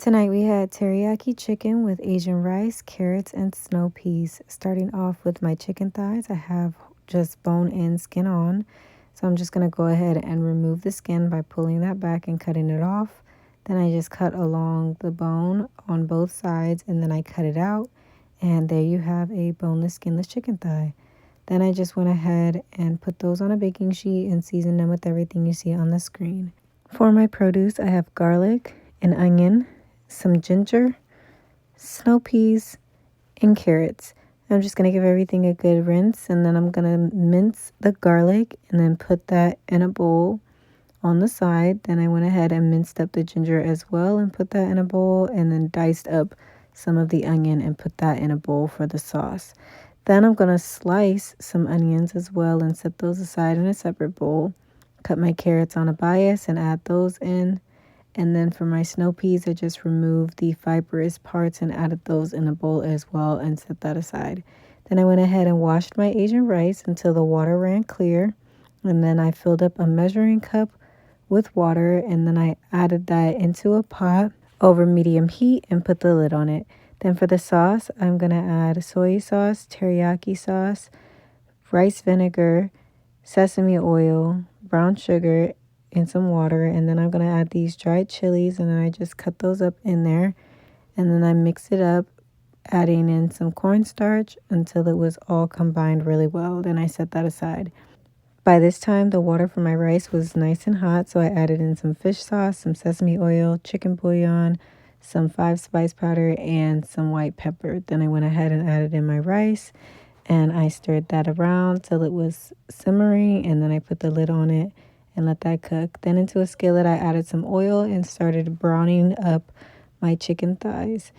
Tonight we had teriyaki chicken with Asian rice, carrots, and snow peas. Starting off with my chicken thighs, I have just bone-in skin on. So I'm just going to go ahead and remove the skin by pulling that back and cutting it off. Then I just cut along the bone on both sides and then I cut it out. And there you have a boneless, skinless chicken thigh. Then I just went ahead and put those on a baking sheet and seasoned them with everything you see on the screen. For my produce, I have garlic, an onion, some ginger, snow peas, and carrots. I'm just going to give everything a good rinse, and then I'm going to mince the garlic and then put that in a bowl on the side. Then I went ahead and minced up the ginger as well and put that in a bowl, and then diced up some of the onion and put that in a bowl for the sauce. Then I'm going to slice some onions as well and set those aside in a separate bowl. Cut my carrots on a bias and add those in. And then for my snow peas, I just removed the fibrous parts and added those in a bowl as well and set that aside. Then I went ahead and washed my Asian rice until the water ran clear. And then I filled up a measuring cup with water, and then I added that into a pot over medium heat and put the lid on it. Then for the sauce, I'm going to add soy sauce, teriyaki sauce, rice vinegar, sesame oil, brown sugar, and some water. And then I'm going to add these dried chilies, and then I just cut those up in there. And then I mix it up, adding in some cornstarch until it was all combined really well. Then I set that aside. By this time, the water for my rice was nice and hot, so I added in some fish sauce, some sesame oil, chicken bouillon, some 5-spice powder, and some white pepper. Then I went ahead and added in my rice, and I stirred that around till it was simmering, and then I put the lid on it and let that cook. Then into a skillet, I added some oil and started browning up my chicken thighs.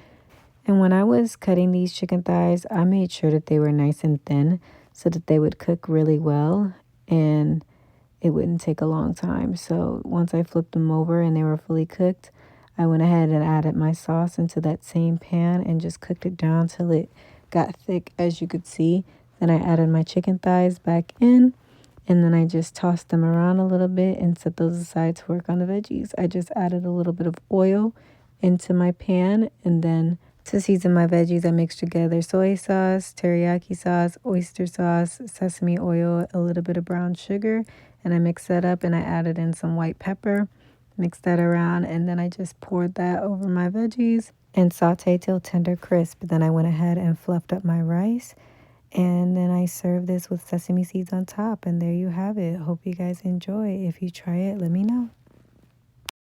And when I was cutting these chicken thighs, I made sure that they were nice and thin so that they would cook really well and it wouldn't take a long time. So once I flipped them over and they were fully cooked, I went ahead and added my sauce into that same pan and just cooked it down till it got thick, as you could see. Then I added my chicken thighs back in, and then I just tossed them around a little bit and set those aside to work on the veggies. I just added a little bit of oil into my pan, and then to season my veggies, I mixed together soy sauce, teriyaki sauce, oyster sauce, sesame oil, a little bit of brown sugar, and I mixed that up and I added in some white pepper, mixed that around, and then I just poured that over my veggies and sauteed till tender crisp. Then I went ahead and fluffed up my rice, and then I served this with sesame seeds on top, and there you have it. Hope you guys enjoy. If you try it, let me know.